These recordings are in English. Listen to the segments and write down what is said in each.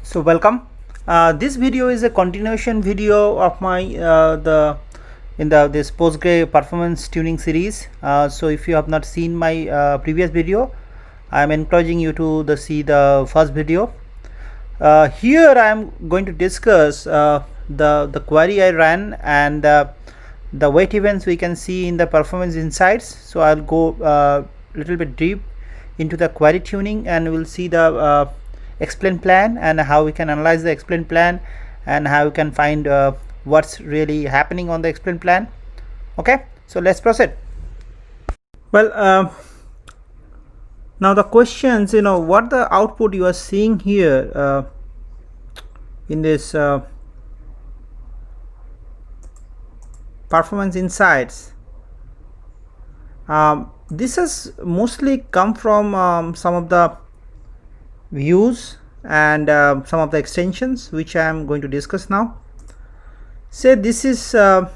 So welcome. This video is a continuation video of my this Postgre performance tuning series. So if you have not seen my previous video, I am encouraging you to see the first video. Here I am going to discuss the query I ran and the wait events we can see in the performance insights. So I'll go little bit deep into the query tuning, and we'll see the explain plan and how we can analyze the explain plan and how we can find what's really happening on the explain plan. Okay, so let's proceed. Well, now the questions, what the output you are seeing here in this performance insights. This has mostly come from some of the views and some of the extensions which I am going to discuss now. Say this is there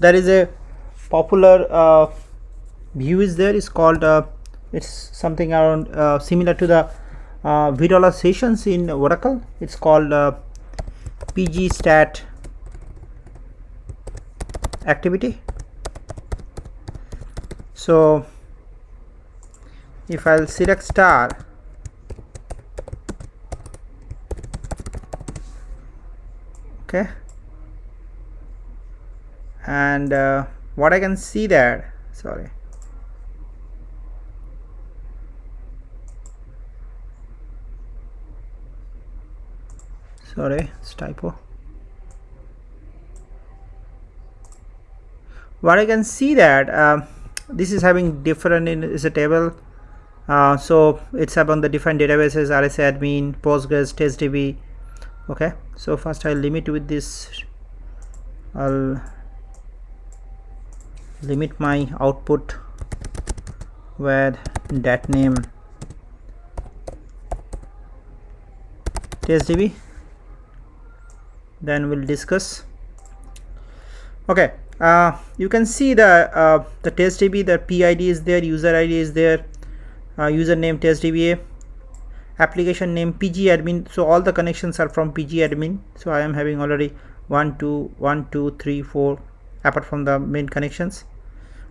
is a popular view is there, is called it's something around similar to the $V sessions in Oracle. It's called PG stat activity. So if I'll select star, okay, and what I can see that, sorry, it's typo. What I can see that this is having different is a table. So it's upon the different databases, RS admin, Postgres, TestDB. Okay, so first I'll limit with this. I'll limit my output where that name TestDB. Then we'll discuss. Okay, you can see the TestDB, the PID is there, user ID is there, username TestDBA, application name PG admin. So all the connections are from PG admin. So I am having already 1 2 3 4 apart from the main connections,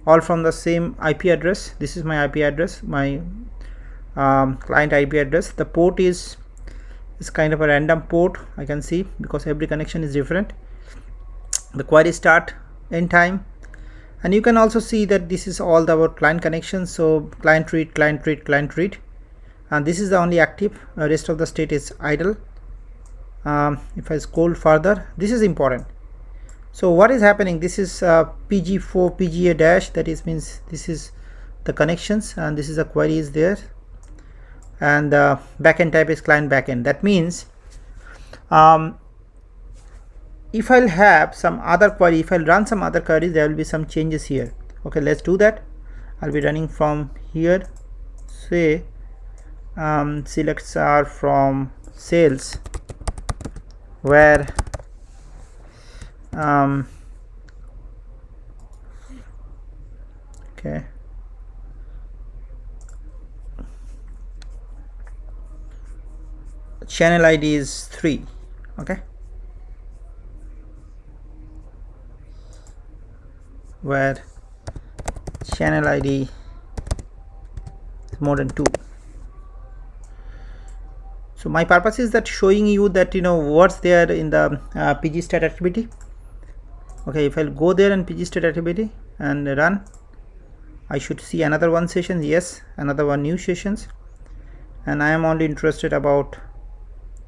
all from the same IP address. This is my IP address, my client IP address. The port is kind of a random port, I can see, because every connection is different. The query start, end time, and you can also see that this is all our client connections. So client read, client read, client read, and this is the only active, rest of the state is idle. If I scroll further, this is important. So what is happening, this is PG4 PGA dash, that is means this is the connections and this is the query is there, and the backend type is client backend. That means if I'll have some other query, if I'll run some other queries, there will be some changes here. Okay, let's do that. I'll be running from here. Say selects are from sales, where okay, channel ID is 3. Okay, where channel ID is more than 2. So my purpose is that showing you that what's there in the PG stat activity. Okay, if I'll go there and PG stat activity and run, I should see another one session. Yes, another one new sessions, and I am only interested about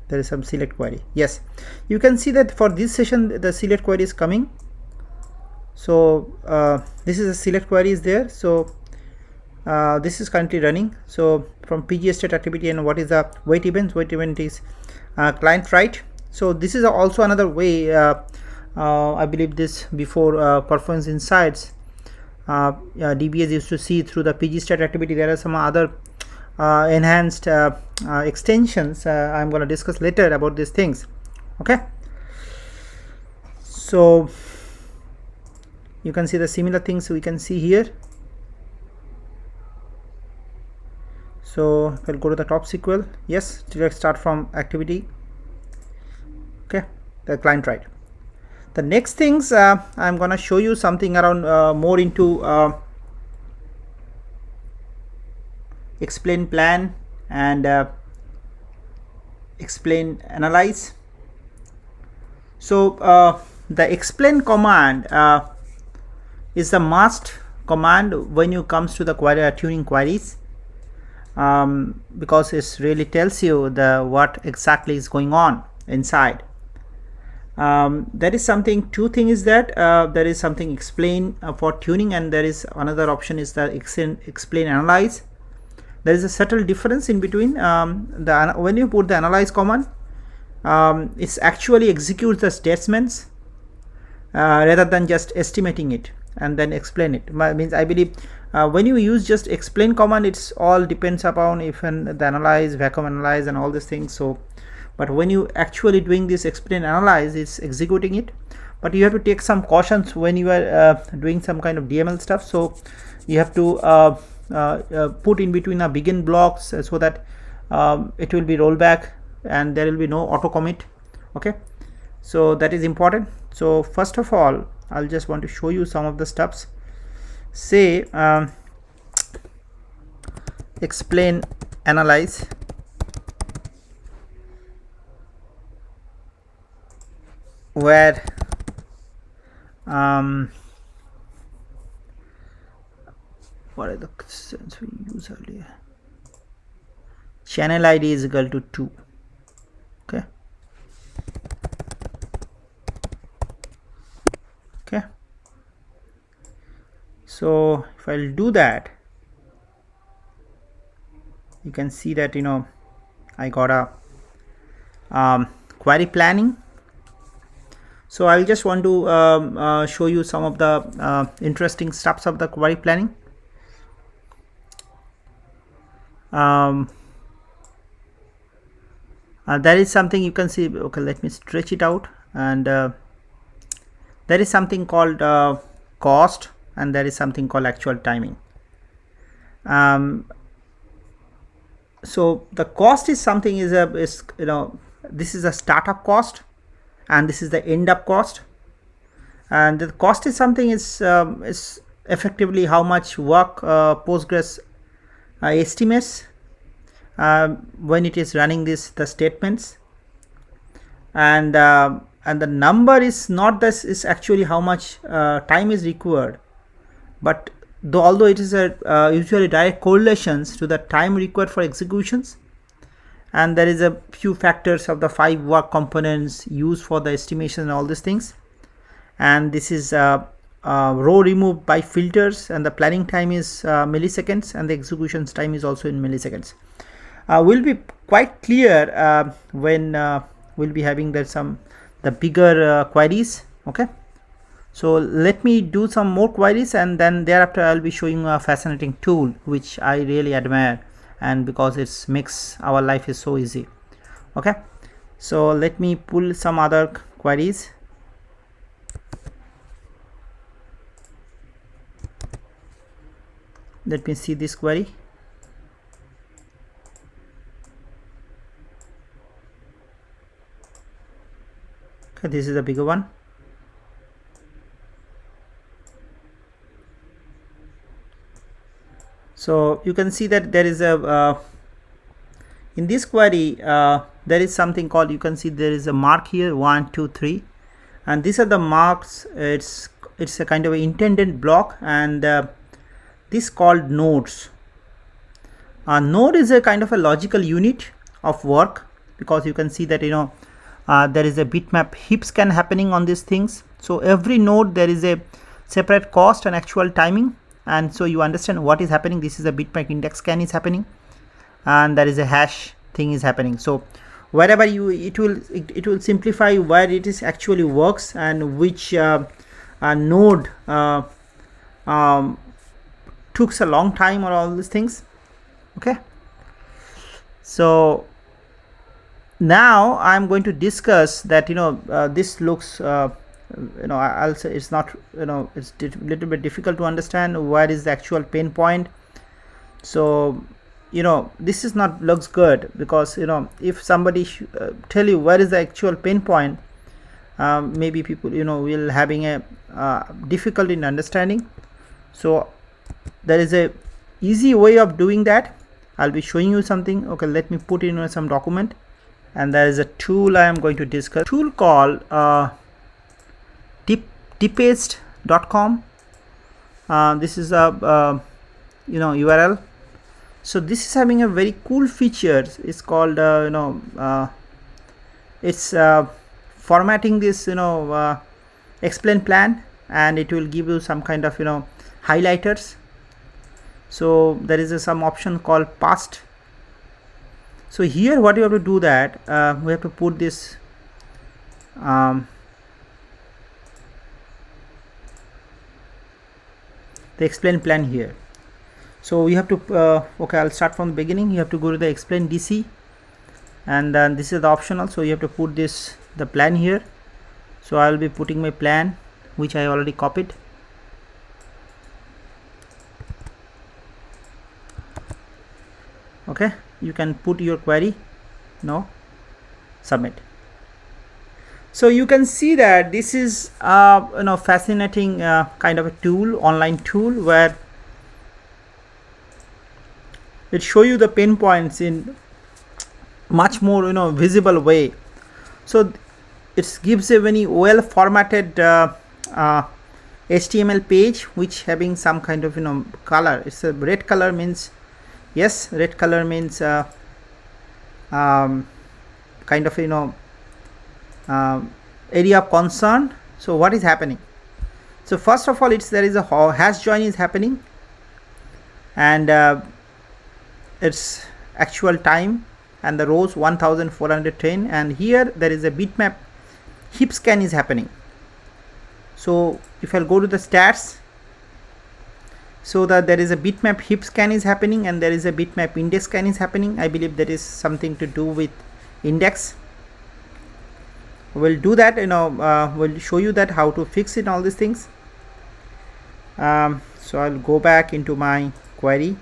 there is some select query. Yes, you can see that for this session the select query is coming. So this is a select query is there. So this is currently running. So from PG state activity, and what is the wait event? Wait event is client write. So this is also another way. I believe this before performance insights, DBS used to see through the PG state activity. There are some other enhanced extensions. I'm going to discuss later about these things. Okay, so you can see the similar things we can see here. So if I'll go to the top SQL, yes, let's start from activity. Okay, the client right. The next things I'm gonna show you something around more into explain, plan, and explain, analyze. So the explain command is the must command when you comes to the query tuning queries, because it really tells you the what exactly is going on inside. There is something, two things is that there is something explain for tuning, and there is another option is the explain analyze. There is a subtle difference in between. When you put the analyze command, it actually executes the statements rather than just estimating it and then explain it. Means I believe when you use just explain command, it's all depends upon if the analyze, vacuum analyze, and all these things. So but when you actually doing this explain analyze, it's executing it. But you have to take some cautions when you are doing some kind of DML stuff. So you have to put in between a begin blocks so that it will be rollback and there will be no auto commit. Okay, so that is important. So first of all, I'll just want to show you some of the steps. Say explain analyze, where what are the constants we use earlier? Channel ID is equal to 2. Okay. Okay. So if I'll do that, you can see that I got a query planning. So I'll just want to show you some of the interesting steps of the query planning. There is something you can see. Okay, let me stretch it out. And there is something called cost, and there is something called actual timing. So the cost is something is this is a startup cost, and this is the end up cost. And the cost is something is effectively how much work Postgres estimates when it is running the statements, and the number is not this, is actually how much time is required. But although it is a usually direct correlations to the time required for executions, and there is a few factors of the 5 work components used for the estimation and all these things. And this is row removed by filters, and the planning time is milliseconds, and the execution time is also in milliseconds. Will be quite clear when we'll be having the bigger queries. Okay, so let me do some more queries, and then thereafter I'll be showing a fascinating tool which I really admire, and because it makes our life is so easy. Okay, so let me pull some other queries. Let me see this query. Okay, this is a bigger one. So you can see that there is a in this query there is something called, you can see there is a mark here 1 2 3, and these are the marks. It's a kind of an intended block, and this called nodes. A node is a kind of a logical unit of work, because you can see that there is a bitmap heap scan happening on these things. So every node there is a separate cost and actual timing, and so you understand what is happening. This is a bitmap index scan is happening, and there is a hash thing is happening. So wherever it will simplify where it is actually works, and which node took a long time, or all these things. Okay, so now I'm going to discuss that this looks I'll say it's not it's little bit difficult to understand where is the actual pain point. So this is not looks good, because if somebody tell you where is the actual pain point, maybe people will having a difficulty in understanding. So there is a easy way of doing that. I'll be showing you something. Okay, let me put in some document, and there is a tool I am going to discuss. Tool called depaste.com. This is a URL. So this is having a very cool features. It's called it's formatting this explain plan, and it will give you some kind of highlighters. So there is some option called past. So here what you have to do that we have to put this the explain plan here. So we have to okay, I'll start from the beginning. You have to go to the explain DC, and then this is the optional. So you have to put the plan here. So I'll be putting my plan, which I already copied. Okay, you can put your query. No, submit. So you can see that this is fascinating kind of a tool, online tool, where it show you the pain points in much more visible way. So it gives a very well formatted HTML page, which having some kind of color. It's a red color, means yes, red color means kind of area of concern. So what is happening? So first of all, there is a hash join is happening, and its actual time, and the rows 1410, and here there is a bitmap heap scan is happening. So if I'll go to the stats, so that there is a bitmap heap scan is happening, and there is a bitmap index scan is happening. I believe that is something to do with index. We'll do that, we'll show you that how to fix it, all these things. So I'll go back into my query.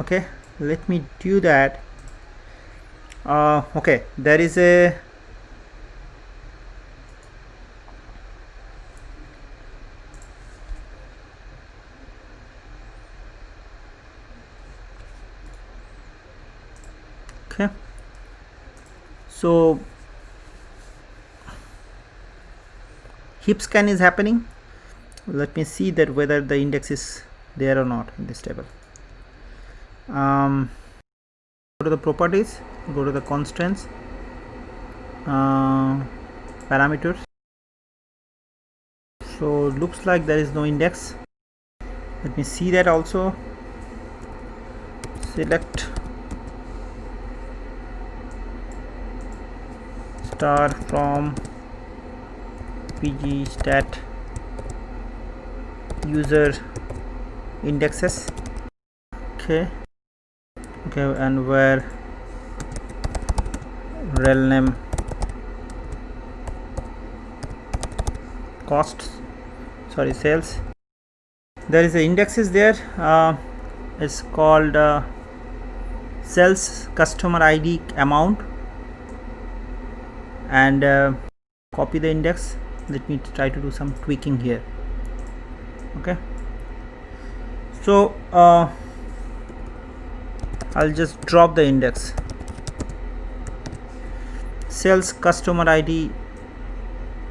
Okay, let me do that. Okay, there is a okay, so heap scan is happening. Let me see that whether the index is there or not in this table. Go to the properties, go to the constraints, parameters. So looks like there is no index. Let me see that also. Select star from pg stat user indexes. Okay, and where rel name costs, sorry, sales. There is a indexes there. It's called sales customer ID amount, and copy the index. Let me try to do some tweaking here. Okay, so I'll just drop the index, sales customer ID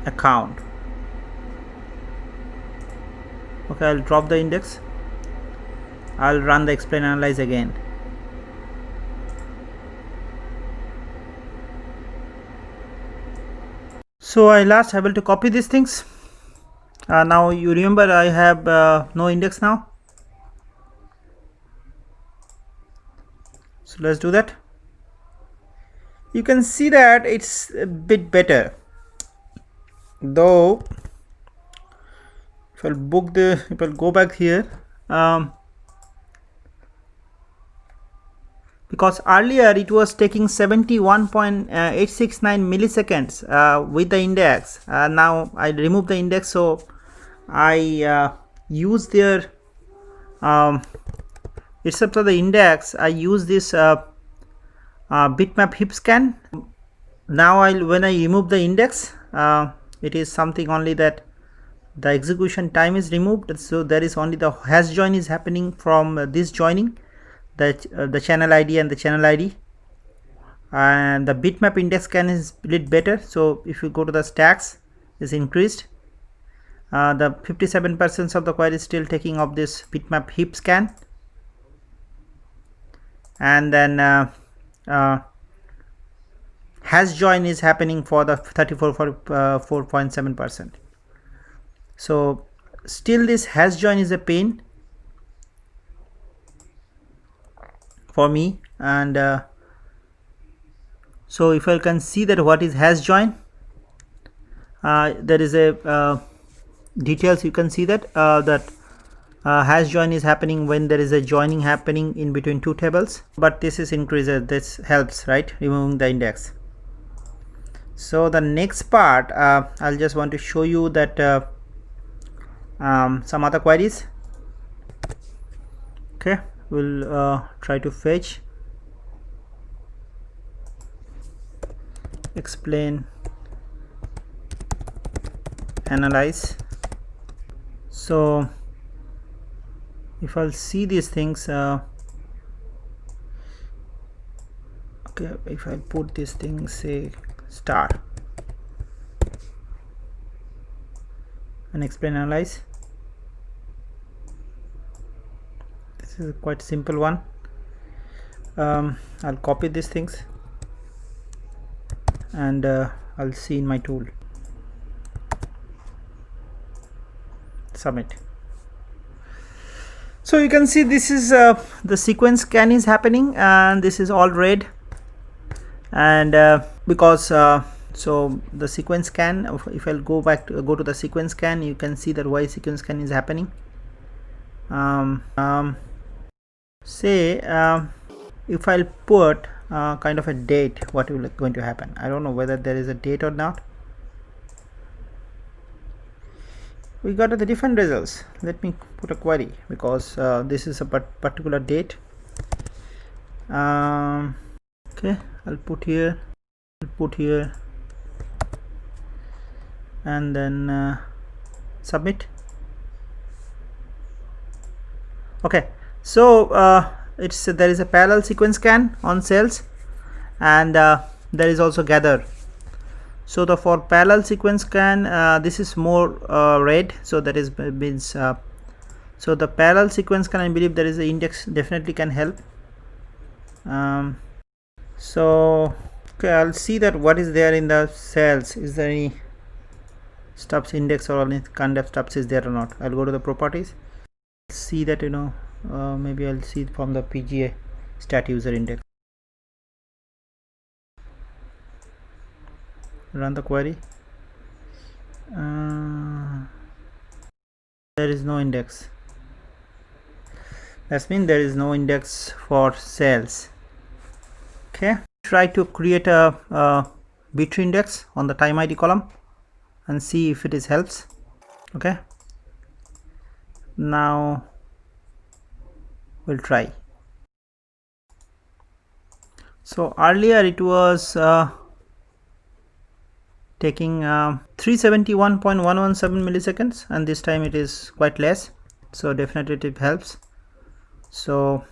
account. Okay, I'll drop the index. I'll run the explain analyze again. So I last able to copy these things. Now you remember I have no index now. So let's do that. You can see that it's a bit better, though. If I'll go back here, because earlier it was taking 71.869 milliseconds with the index. Now I remove the index, so I use their except for the index, I use this bitmap heap scan. Now when I remove the index, it is something only that the execution time is removed, so there is only the hash join is happening from this joining, the channel ID and the channel ID, and the bitmap index scan is split better. So if you go to the stacks, is increased. The 57% of the query is still taking of this bitmap heap scan, and then hash join is happening for the 34.7%. So still this hash join is a pain for me. And so if I can see that what is hash join, there is a details. You can see that hash join is happening when there is a joining happening in between two tables, but this is increases, this helps, right, removing the index. So the next part, I'll just want to show you that some other queries. Okay, we'll try to fetch, explain, analyze. So if I'll see these things, okay, if I put these things, say star, and explain, analyze, this is a quite simple one. I'll copy these things and I'll see in my tool, submit. So you can see this is the sequence scan is happening, and this is all red, and because so the sequence scan, if I'll go to the sequence scan, you can see that why sequence scan is happening. Say if I'll put kind of a date, what will going to happen? I don't know whether there is a date or not. We got the different results. Let me put a query, because this is a particular date. Okay, I'll put here, and then submit. Okay, so there is a parallel sequence scan on cells, and there is also gather. So for parallel sequence scan, this is more red, so that is means so the parallel sequence scan, I believe there is an index, definitely can help. So okay, I'll see that what is there in the cells. Is there any stubs index or any kind of stubs is there or not? I'll go to the properties, see that, maybe I'll see from the PGA stat user index. Run the query. There is no index. That means there is no index for cells. Okay, try to create a bit index on the time ID column and see if it is helps. Okay, now we'll try. So earlier it was taking 371.117 milliseconds, and this time it is quite less, so definitely it helps. So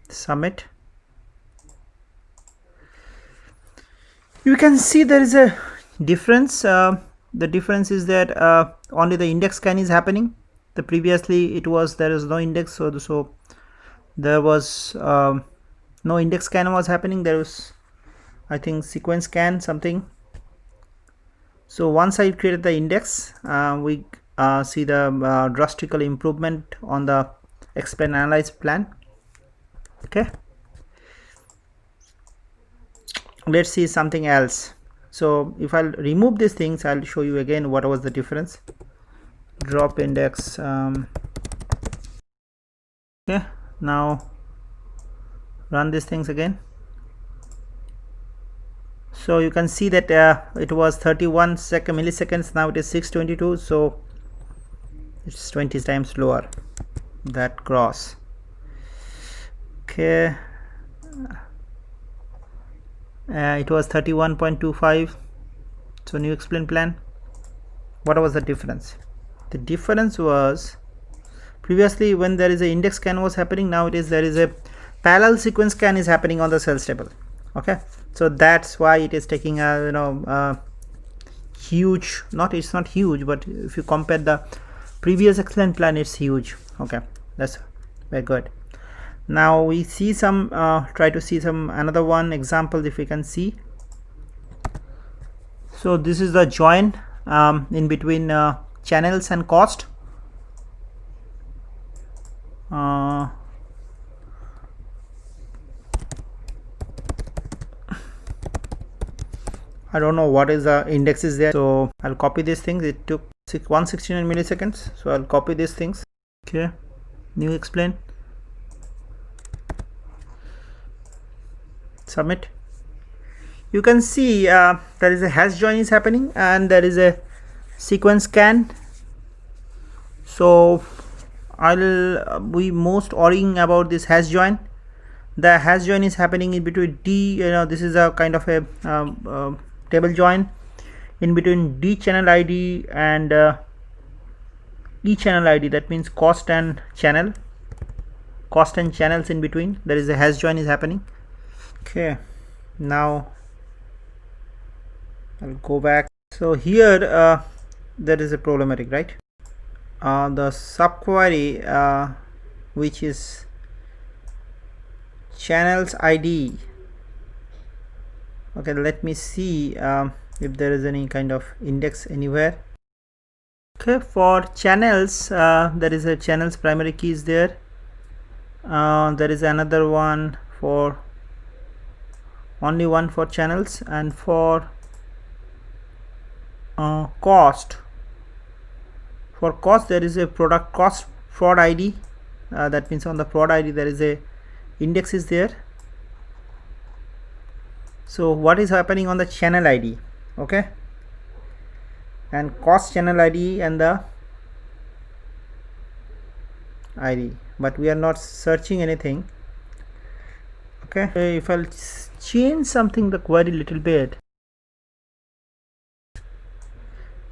submit. You can see there is a difference. The difference is that only the index scan is happening. The previously it was there is no index, so there was no index scan was happening. There was, I think, sequence scan something. So once I created the index, we see the drastic improvement on the explain, analyze plan. Okay, let's see something else. So if I'll remove these things, I'll show you again what was the difference. Drop index. Okay, now run these things again. So you can see that it was 31 milliseconds, now it is 622. So it's 20 times lower, that gross. Okay, it was 31.25. So new explain plan, what was the difference? The difference was previously when there is a index scan was happening, now it is there is a parallel sequence scan is happening on the sales table. Okay, so that's why it is taking a huge, it's not huge, but if you compare the previous explain plan, it's huge. Okay, that's very good. Now we see some try to see some another one example if we can see. So this is the join in between channels and cost. I don't know what is the index is there, so I'll copy these things. It took 169 milliseconds, so I'll copy these things. Okay, new explain, submit. You can see there is a hash join is happening and there is a sequence scan. So I'll be most worrying about this hash join. The hash join is happening in between D, this is a kind of a table join in between D channel ID and E channel ID. That means cost and channel, cost and channels in between. There is a hash join is happening. Okay, now I'll go back. So here there is a problematic, right? The subquery which is channels ID. Okay, let me see if there is any kind of index anywhere. Okay, for channels there is a channels primary key is there. There is another one for only one for channels, and for cost, for cost there is a product cost fraud ID. That means on the fraud ID there is a index is there. So what is happening on the channel ID? Okay, and cost channel ID and the ID, but we are not searching anything. Okay, if I'll change something the query little bit,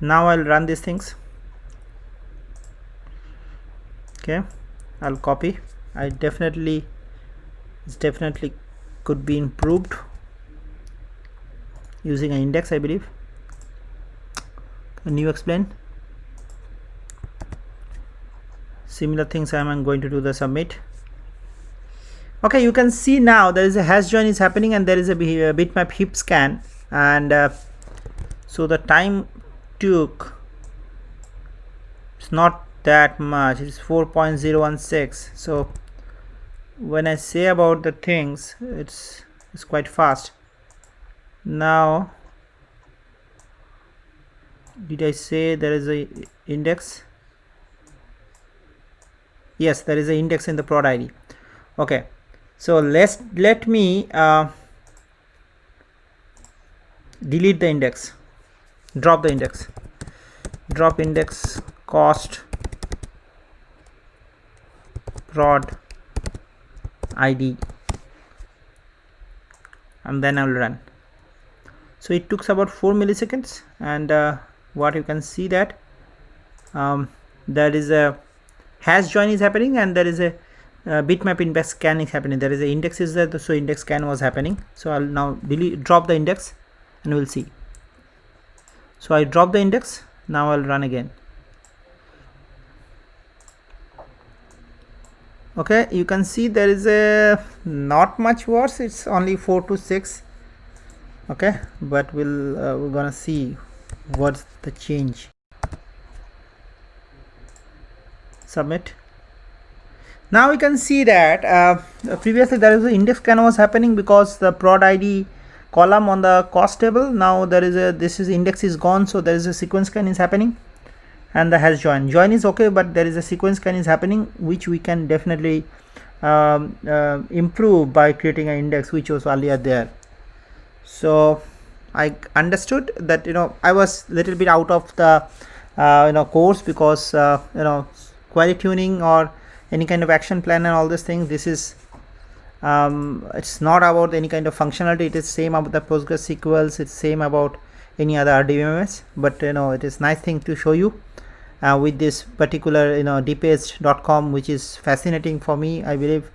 now I'll run these things. Okay, I'll copy. It's definitely could be improved using an index, I believe. A new explain, similar things. I'm going to do the submit. Okay, you can see now there is a hash join is happening and there is a bitmap heap scan, and so the time took, it's not that much, it's 4.016. so when I say about the things, it's quite fast. Now did I say there is a index? Yes, there is an index in the prod ID. Okay, so let me delete the index, drop the index, drop index cost prod ID, and then I will run. So it took about 4 milliseconds, and what you can see that there is a hash join is happening and there is a bitmap index scan is happening. There is a index is there, so index scan was happening. So I'll now drop the index and we'll see. So I drop the index, now I'll run again. Okay, you can see there is a not much worse, it's only 4 to 6. Okay, but we're gonna see what's the change. Submit. Now we can see that previously there is an index scan was happening because the prod ID column on the cost table, now there is a index is gone, so there is a sequence scan is happening, and the hash join is okay, but there is a sequence scan is happening, which we can definitely improve by creating an index which was earlier there. So I understood that I was little bit out of the course, because query tuning or any kind of action plan and all these things, this is it's not about any kind of functionality. It is same about the PostgreSQL, it's same about any other RDBMS, but it is nice thing to show you with this particular dpage.com, which is fascinating for me. I believe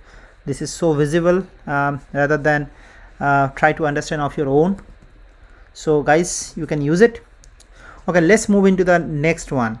this is so visible, rather than try to understand of your own. So guys, you can use it. Okay, let's move into the next one.